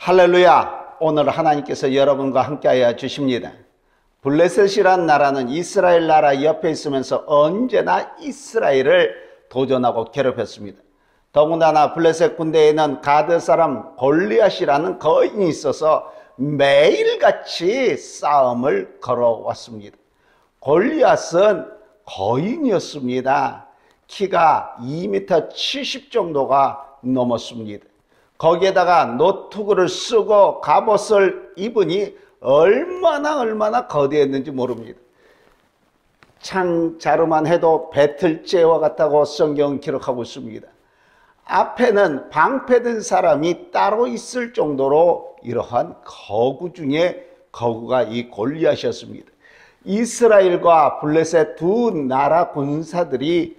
할렐루야! 오늘 하나님께서 여러분과 함께하여 주십니다. 블레셋이란 나라는 이스라엘 나라 옆에 있으면서 언제나 이스라엘을 도전하고 괴롭혔습니다. 더군다나 블레셋 군대에는 가드 사람 골리앗이라는 거인이 있어서 매일같이 싸움을 걸어왔습니다. 골리앗은 거인이었습니다. 키가 2m 70 정도가 넘었습니다. 거기에다가 노트구를 쓰고 갑옷을 입으니 얼마나 거대했는지 모릅니다. 창자루만 해도 배틀죄와 같다고 성경은 기록하고 있습니다. 앞에는 방패든 사람이 따로 있을 정도로 이러한 거구 중에 거구가 이 골리앗이었습니다. 이스라엘과 블레셋 두 나라 군사들이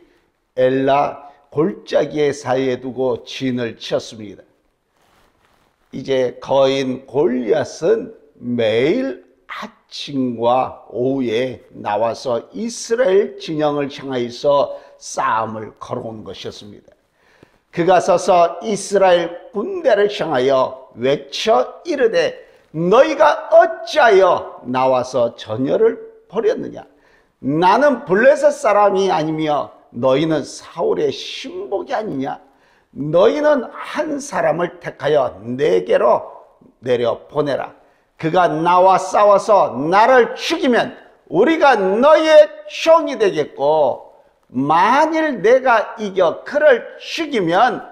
엘라 골짜기의 사이에 두고 진을 쳤습니다. 이제 거인 골리앗은 매일 아침과 오후에 나와서 이스라엘 진영을 향하여서 싸움을 걸어온 것이었습니다. 그가 서서 이스라엘 군대를 향하여 외쳐 이르되 너희가 어찌하여 나와서 전열을 벌였느냐? 나는 블레셋 사람이 아니며 너희는 사울의 신복이 아니냐? 너희는 한 사람을 택하여 내게로 내려보내라. 그가 나와 싸워서 나를 죽이면 우리가 너희의 종이 되겠고, 만일 내가 이겨 그를 죽이면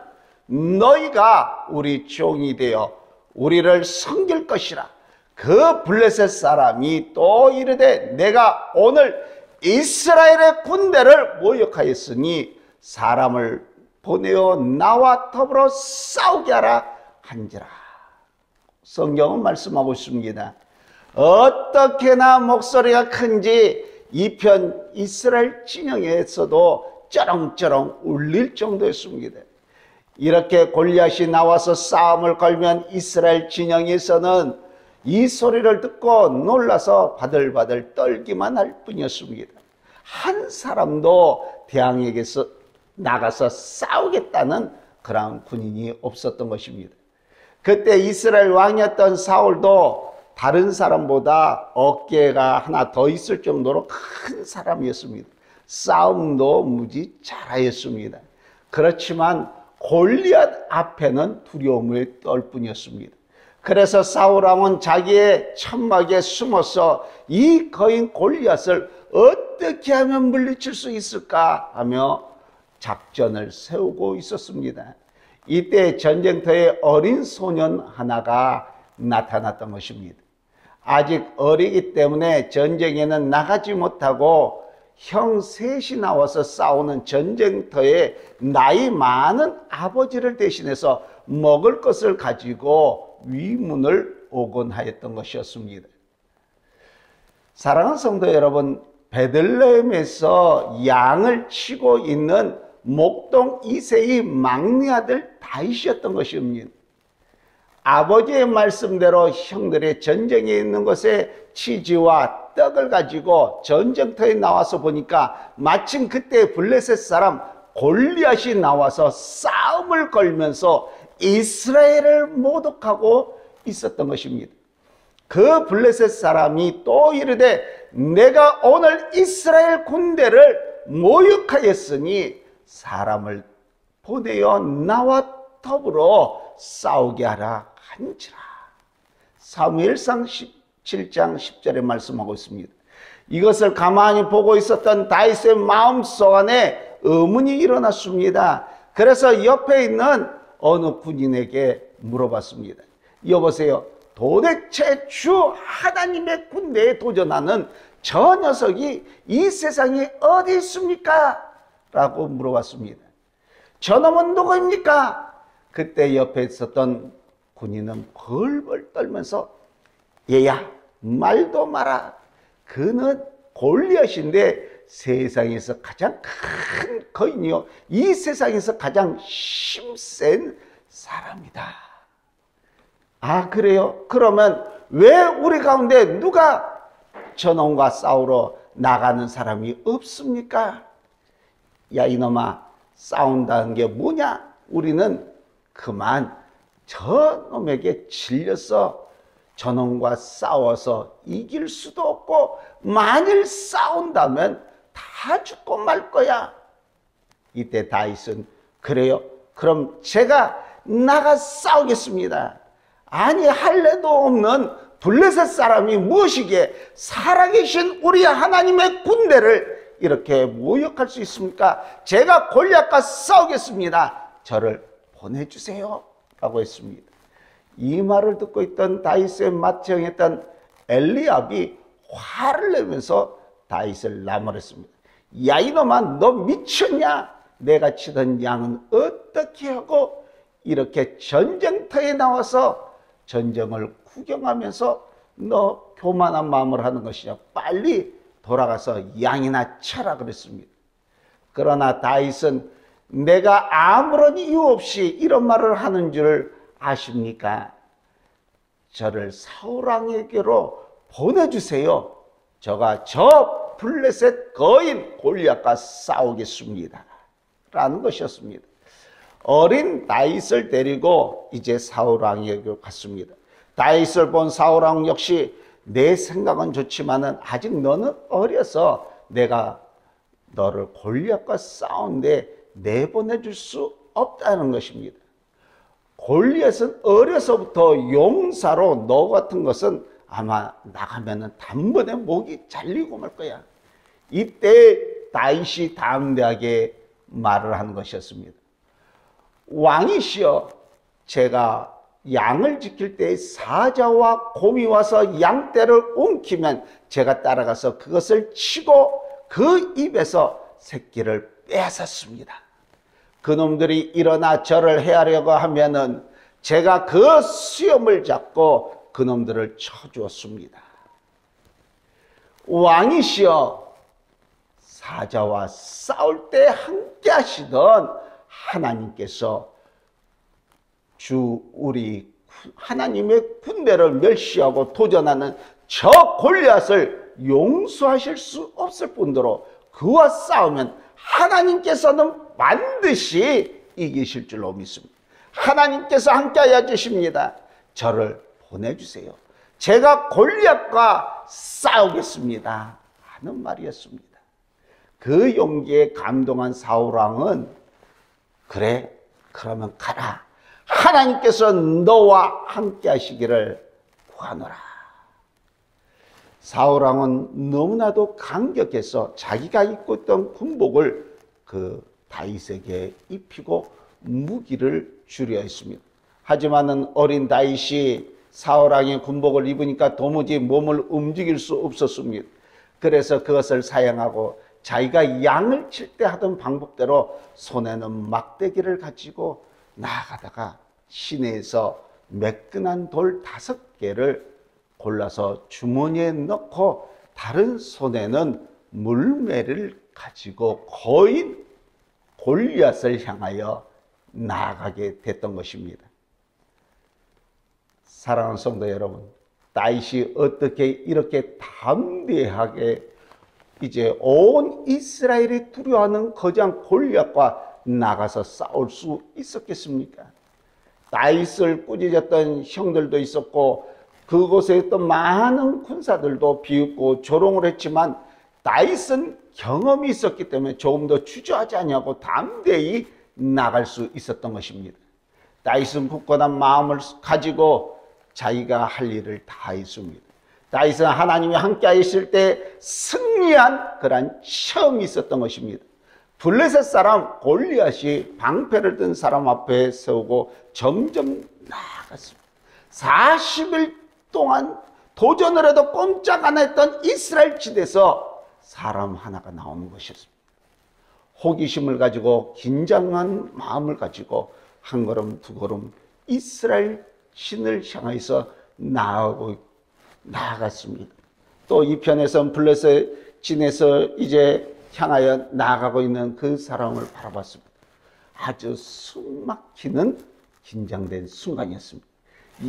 너희가 우리 종이 되어 우리를 섬길 것이라. 그 블레셋 사람이 또 이르되 내가 오늘 이스라엘의 군대를 모욕하였으니 사람을 보내어 나와 더불어 싸우게 하라 한지라. 성경은 말씀하고 있습니다. 어떻게나 목소리가 큰지 이 편 이스라엘 진영에서도 쩌렁쩌렁 울릴 정도였습니다. 이렇게 골리앗이 나와서 싸움을 걸면 이스라엘 진영에서는 이 소리를 듣고 놀라서 바들바들 떨기만 할 뿐이었습니다. 한 사람도 대항에게서 나가서 싸우겠다는 그런 군인이 없었던 것입니다. 그때 이스라엘 왕이었던 사울도 다른 사람보다 어깨가 하나 더 있을 정도로 큰 사람이었습니다. 싸움도 무지 잘하였습니다. 그렇지만 골리앗 앞에는 두려움을 떨 뿐이었습니다. 그래서 사울 왕은 자기의 천막에 숨어서 이 거인 골리앗을 어떻게 하면 물리칠 수 있을까 하며 작전을 세우고 있었습니다. 이때 전쟁터에 어린 소년 하나가 나타났던 것입니다. 아직 어리기 때문에 전쟁에는 나가지 못하고 형 셋이 나와서 싸우는 전쟁터에 나이 많은 아버지를 대신해서 먹을 것을 가지고 위문을 오곤 하였던 것이었습니다. 사랑하는 성도 여러분, 베들레헴에서 양을 치고 있는 목동 2세의 막내 아들 다윗이었던 것입니다. 아버지의 말씀대로 형들의 전쟁에 있는 것에 치즈와 떡을 가지고 전쟁터에 나와서 보니까 마침 그때 블레셋 사람 골리앗이 나와서 싸움을 걸면서 이스라엘을 모독하고 있었던 것입니다. 그 블레셋 사람이 또 이르되 내가 오늘 이스라엘 군대를 모욕하였으니 사람을 보내어 나와 더불어 싸우게 하라 한지라. 사무엘상 17장 10절에 말씀하고 있습니다. 이것을 가만히 보고 있었던 다윗의 마음속 안에 의문이 일어났습니다. 그래서 옆에 있는 어느 군인에게 물어봤습니다. 여보세요, 도대체 주 하나님의 군대에 도전하는 저 녀석이 이 세상에 어디 있습니까? 라고 물어봤습니다. 저놈은 누구입니까? 그때 옆에 있었던 군인은 벌벌 떨면서 얘야, 말도 마라. 그는 골리앗인데 세상에서 가장 큰 거인이요, 이 세상에서 가장 힘센 사람이다. 아, 그래요? 그러면 왜 우리 가운데 누가 저놈과 싸우러 나가는 사람이 없습니까? 야, 이놈아, 싸운다는 게 뭐냐? 우리는 그만 저놈에게 질려서 저놈과 싸워서 이길 수도 없고 만일 싸운다면 다 죽고 말 거야. 이때 다윗은 그래요? 그럼 제가 나가 싸우겠습니다. 아니 할례도 없는 블레셋 사람이 무엇이기에 살아계신 우리 하나님의 군대를 이렇게 모욕할 수 있습니까? 제가 골리앗과 싸우겠습니다. 저를 보내주세요 라고 했습니다. 이 말을 듣고 있던 다윗의 맏형이었던 엘리압이 화를 내면서 다윗을 나무랬습니다. 야 이놈아, 너 미쳤냐? 내가 치던 양은 어떻게 하고 이렇게 전쟁터에 나와서 전쟁을 구경하면서 너 교만한 마음을 하는 것이냐? 빨리 돌아가서 양이나 쳐라 그랬습니다. 그러나 다윗은 내가 아무런 이유 없이 이런 말을 하는 줄 아십니까? 저를 사울 왕에게로 보내주세요. 저가 저 블레셋 거인 골리앗과 싸우겠습니다 라는 것이었습니다. 어린 다윗을 데리고 이제 사울 왕에게로 갔습니다. 다윗을 본 사울 왕 역시 내 생각은 좋지만은 아직 너는 어려서 내가 너를 골리앗과 싸우는데 내보내줄 수 없다는 것입니다. 골리앗은 어려서부터 용사로 너 같은 것은 아마 나가면은 단번에 목이 잘리고 말 거야. 이때 다윗이 담대하게 말을 하는 것이었습니다. 왕이시여, 제가 양을 지킬 때 사자와 곰이 와서 양떼를 움키면 제가 따라가서 그것을 치고 그 입에서 새끼를 뺏었습니다. 그놈들이 일어나 저를 해하려고 하면은 제가 그 수염을 잡고 그놈들을 쳐주었습니다. 왕이시여, 사자와 싸울 때 함께 하시던 하나님께서 우리 하나님의 군대를 멸시하고 도전하는 저 골리앗을 용서하실 수 없을 뿐더러 그와 싸우면 하나님께서는 반드시 이기실 줄로 믿습니다. 하나님께서 함께하여 주십니다. 저를 보내주세요. 제가 골리앗과 싸우겠습니다 하는 말이었습니다. 그 용기에 감동한 사울왕은 그래, 그러면 가라. 하나님께서 너와 함께 하시기를 구하노라. 사울왕은 너무나도 감격해서 자기가 입고 있던 군복을 그 다윗에게 입히고 무기를 주려 했습니다. 하지만은 어린 다윗이 사울왕의 군복을 입으니까 도무지 몸을 움직일 수 없었습니다. 그래서 그것을 사용하고 자기가 양을 칠 때 하던 방법대로 손에는 막대기를 가지고 나아가다가 시내에서 매끈한 돌 5개를 골라서 주머니에 넣고 다른 손에는 물매를 가지고 거인 골리앗을 향하여 나아가게 됐던 것입니다. 사랑하는 성도 여러분, 다윗이 어떻게 이렇게 담대하게 이제 온 이스라엘이 두려워하는 거장 골리앗과 나가서 싸울 수 있었겠습니까? 다윗을 꾸짖었던 형들도 있었고 그곳에 있던 많은 군사들도 비웃고 조롱을 했지만 다윗은 경험이 있었기 때문에 조금 더 주저하지 않냐고 담대히 나갈 수 있었던 것입니다. 다윗은 굳건한 마음을 가지고 자기가 할 일을 다 했습니다. 다윗은 하나님이 함께 하실 때 승리한 그러한 체험이 있었던 것입니다. 블레셋 사람 골리앗이 방패를 든 사람 앞에 세우고 점점 나아갔습니다. 40일 동안 도전을 해도 꼼짝 안 했던 이스라엘 지대에서 사람 하나가 나오는 것이었습니다. 호기심을 가지고 긴장한 마음을 가지고 한 걸음 두 걸음 이스라엘 신을 향해서 나아갔습니다. 또 이 편에서는 블레셋 진에서 이제 향하여 나아가고 있는 그 사람을 바라봤습니다. 아주 숨막히는 긴장된 순간이었습니다.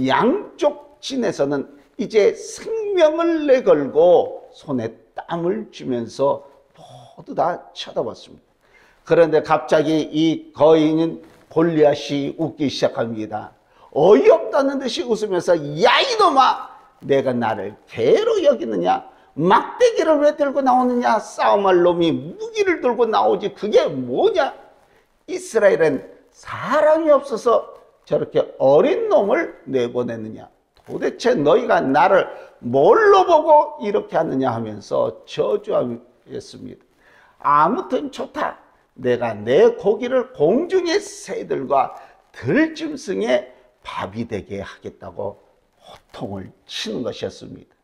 양쪽 진에서는 이제 생명을 내걸고 손에 땀을 쥐면서 모두 다 쳐다봤습니다. 그런데 갑자기 이 거인인 골리앗이 웃기 시작합니다. 어이없다는 듯이 웃으면서 야 이놈아 내가 나를 개로 여기느냐 막대기를 왜 들고 나오느냐 싸움할 놈이 무기를 들고 나오지 그게 뭐냐 이스라엘은 사랑이 없어서 저렇게 어린 놈을 내보내느냐 도대체 너희가 나를 뭘로 보고 이렇게 하느냐 하면서 저주하였습니다. 아무튼 좋다. 내가 내 고기를 공중의 새들과 들짐승의 밥이 되게 하겠다고 호통을 치는 것이었습니다.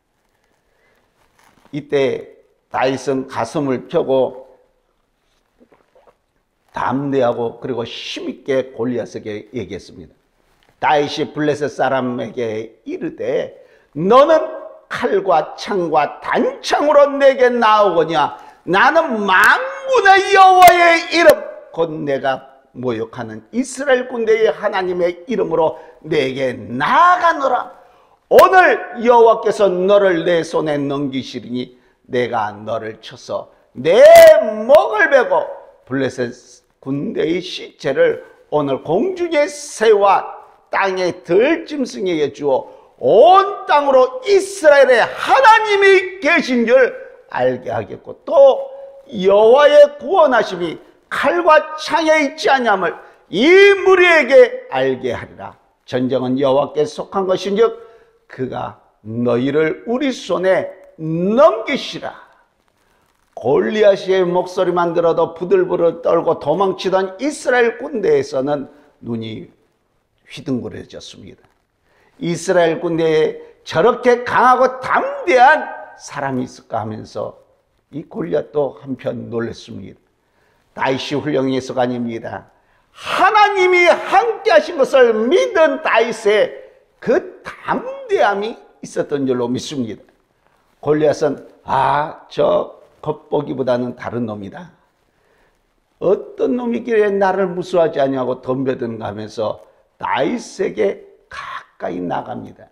이때 다윗은 가슴을 펴고 담대하고 그리고 힘있게 골리앗에게 얘기했습니다. 다윗이 블레셋 사람에게 이르되 너는 칼과 창과 단창으로 내게 나오거냐 나는 만군의 여호와의 이름 곧 내가 모욕하는 이스라엘 군대의 하나님의 이름으로 내게 나아가노라. 오늘 여호와께서 너를 내 손에 넘기시리니 내가 너를 쳐서 내 목을 베고 블레셋 군대의 시체를 오늘 공중의 새와 땅의 들짐승에게 주어 온 땅으로 이스라엘의 하나님이 계신 줄 알게 하겠고 또 여호와의 구원하심이 칼과 창에 있지 아니함을 이 무리에게 알게 하리라. 전쟁은 여호와께 속한 것인즉 그가 너희를 우리 손에 넘기시라. 골리앗의 목소리만 들어도 부들부들 떨고 도망치던 이스라엘 군대에서는 눈이 휘둥그레졌습니다. 이스라엘 군대에 저렇게 강하고 담대한 사람이 있을까 하면서 이 골리앗도 한편 놀랐습니다. 다윗이 훌륭한 예수가 아닙니다. 하나님이 함께 하신 것을 믿은 다윗의 그 담대함이 있었던 줄로 믿습니다. 골리앗은 저 겉보기보다는 다른 놈이다. 어떤 놈이길래 나를 무수하지 아니하고 덤벼드는가 하면서 다윗에게 가까이 나갑니다.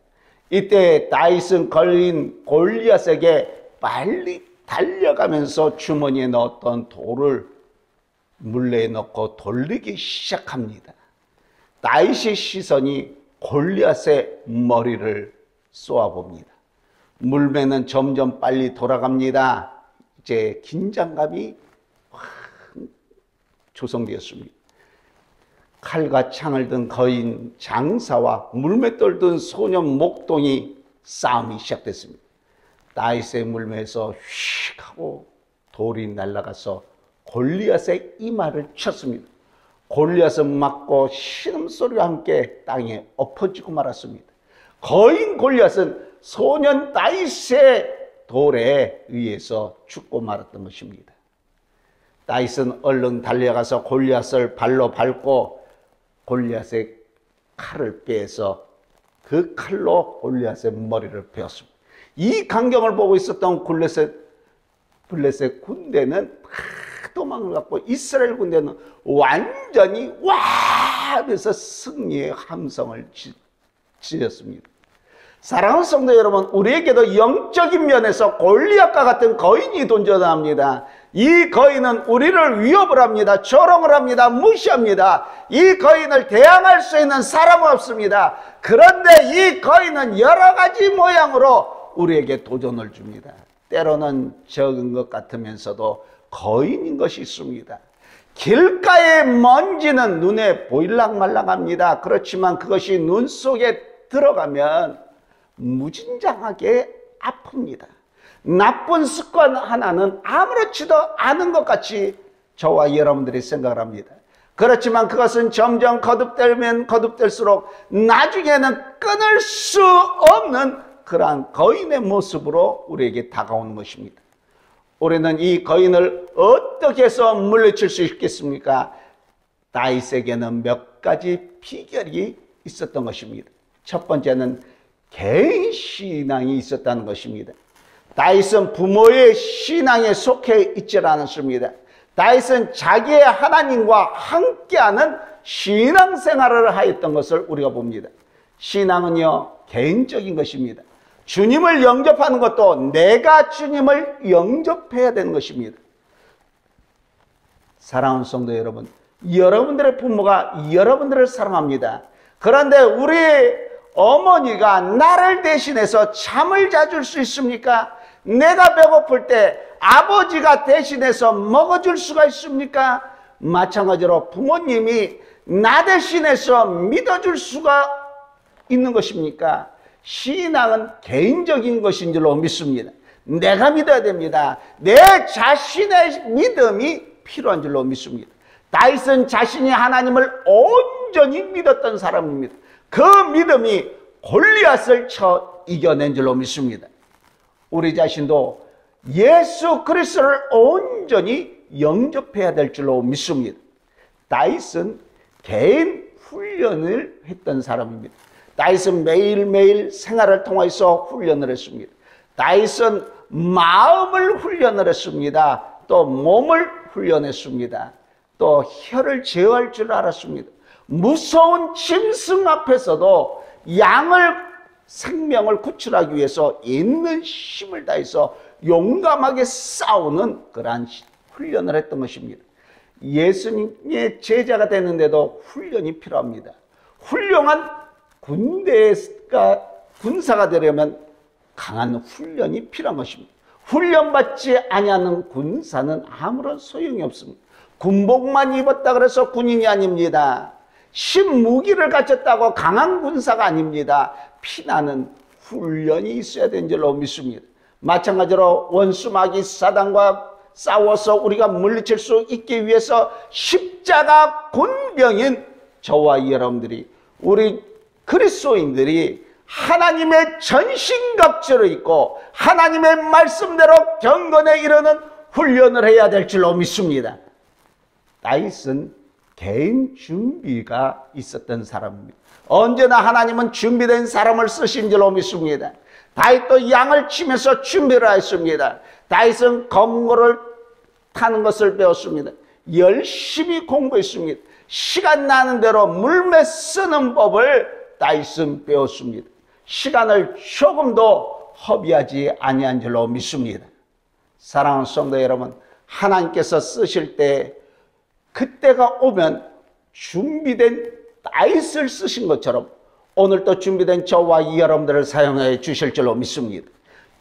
이때 다윗은 걸린 골리앗에게 빨리 달려가면서 주머니에 넣었던 돌을 물레에 넣고 돌리기 시작합니다. 다윗의 시선이 골리앗의 머리를 쏘아봅니다. 물매는 점점 빨리 돌아갑니다. 이제 긴장감이 조성되었습니다. 칼과 창을 든 거인 장사와 물맷돌 든 소년 목동이 싸움이 시작됐습니다. 다윗의 물매에서 휙 하고 돌이 날아가서 골리앗의 이마를 쳤습니다. 골리앗은 맞고 신음소리와 함께 땅에 엎어지고 말았습니다. 거인 골리앗은 소년 다윗의 돌에 의해서 죽고 말았던 것입니다. 다윗은 얼른 달려가서 골리앗을 발로 밟고 골리앗의 칼을 빼서 그 칼로 골리앗의 머리를 베었습니다. 이 광경을 보고 있었던 블레셋 군대는 도망을 갖고 이스라엘 군대는 완전히 와 하면서 승리의 함성을 지었습니다. 사랑하는 성도 여러분, 우리에게도 영적인 면에서 골리앗과 같은 거인이 존재합니다. 이 거인은 우리를 위협을 합니다. 조롱을 합니다. 무시합니다. 이 거인을 대항할 수 있는 사람은 없습니다. 그런데 이 거인은 여러 가지 모양으로 우리에게 도전을 줍니다. 때로는 적은 것 같으면서도 거인인 것이 있습니다. 길가의 먼지는 눈에 보일랑말랑합니다. 그렇지만 그것이 눈 속에 들어가면 무진장하게 아픕니다. 나쁜 습관 하나는 아무렇지도 않은 것 같이 저와 여러분들이 생각을 합니다. 그렇지만 그것은 점점 거듭되면 거듭될수록 나중에는 끊을 수 없는 그러한 거인의 모습으로 우리에게 다가오는 것입니다. 우리는 이 거인을 어떻게 해서 물리칠 수 있겠습니까? 다윗에게는 몇 가지 비결이 있었던 것입니다. 첫 번째는 개인 신앙이 있었다는 것입니다. 다윗은 부모의 신앙에 속해 있지 않았습니다. 다윗은 자기의 하나님과 함께하는 신앙생활을 하였던 것을 우리가 봅니다. 신앙은요, 개인적인 것입니다. 주님을 영접하는 것도 내가 주님을 영접해야 되는 것입니다. 사랑하는 성도 여러분, 여러분들의 부모가 여러분들을 사랑합니다. 그런데 우리 어머니가 나를 대신해서 잠을 자줄 수 있습니까? 내가 배고플 때 아버지가 대신해서 먹어줄 수가 있습니까? 마찬가지로 부모님이 나 대신해서 믿어줄 수가 있는 것입니까? 신앙은 개인적인 것인 줄로 믿습니다. 내가 믿어야 됩니다. 내 자신의 믿음이 필요한 줄로 믿습니다. 다윗은 자신이 하나님을 온전히 믿었던 사람입니다. 그 믿음이 골리앗을 쳐 이겨낸 줄로 믿습니다. 우리 자신도 예수 그리스도를 온전히 영접해야 될 줄로 믿습니다. 다윗은 개인 훈련을 했던 사람입니다. 다윗은 매일매일 생활을 통해서 훈련을 했습니다. 다윗은 마음을 훈련을 했습니다. 또 몸을 훈련했습니다. 또 혀를 제어할 줄 알았습니다. 무서운 짐승 앞에서도 생명을 구출하기 위해서 있는 힘을 다해서 용감하게 싸우는 그러한 훈련을 했던 것입니다. 예수님의 제자가 되는데도 훈련이 필요합니다. 훌륭한 군사가 되려면 강한 훈련이 필요한 것입니다. 훈련받지 아니하는 군사는 아무런 소용이 없습니다. 군복만 입었다 그래서 군인이 아닙니다. 신무기를 갖췄다고 강한 군사가 아닙니다. 피나는 훈련이 있어야 되는 줄로 믿습니다. 마찬가지로 원수마귀 사단과 싸워서 우리가 물리칠 수 있기 위해서 십자가 군병인 저와 여러분들이, 우리 그리스도인들이 하나님의 전신갑주를 입고 하나님의 말씀대로 경건에 이르는 훈련을 해야 될 줄로 믿습니다. 다윗은 개인 준비가 있었던 사람입니다. 언제나 하나님은 준비된 사람을 쓰신 줄로 믿습니다. 다윗도 양을 치면서 준비를 했습니다. 다윗은 검거를 타는 것을 배웠습니다. 열심히 공부했습니다. 시간 나는 대로 물매 쓰는 법을 다윗은 배웠습니다. 시간을 조금도 허비하지 아니한 줄로 믿습니다. 사랑하는 성도 여러분, 하나님께서 쓰실 때 그때가 오면 준비된 다윗을 쓰신 것처럼 오늘도 준비된 저와 여러분들을 사용해 주실 줄로 믿습니다.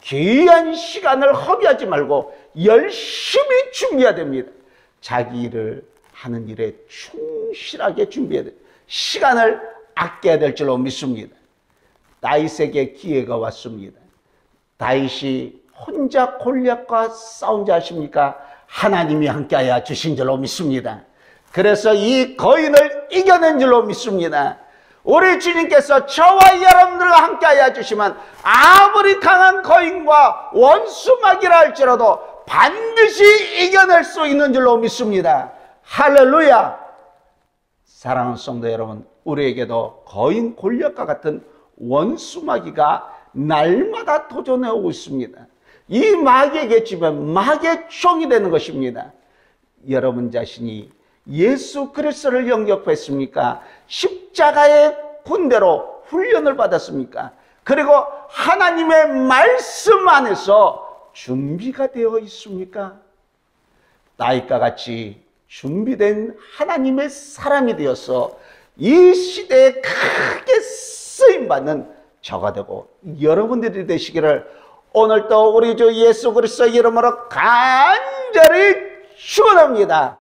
귀한 시간을 허비하지 말고 열심히 준비해야 됩니다. 자기 일을 하는 일에 충실하게 준비해야 됩니다. 시간을 아껴야 될 줄로 믿습니다. 다윗에게 기회가 왔습니다. 다윗이 혼자 골리앗과 싸운 줄 아십니까? 하나님이 함께하여 주신 줄로 믿습니다. 그래서 이 거인을 이겨낸 줄로 믿습니다. 우리 주님께서 저와 여러분들과 함께하여 주시면 아무리 강한 거인과 원수마귀라 할지라도 반드시 이겨낼 수 있는 줄로 믿습니다. 할렐루야! 사랑하는 성도 여러분, 우리에게도 거인 골리앗과 같은 원수마귀가 날마다 도전해 오고 있습니다. 이 마귀에게 지면 마귀의 종이 되는 것입니다. 여러분 자신이 예수 그리스도를 영접했습니까? 십자가의 군대로 훈련을 받았습니까? 그리고 하나님의 말씀 안에서 준비가 되어 있습니까? 다윗과 같이 준비된 하나님의 사람이 되어서 이 시대에 크게 쓰임받는 저가 되고 여러분들이 되시기를 오늘도 우리 주 예수 그리스도의 이름으로 간절히 축원합니다.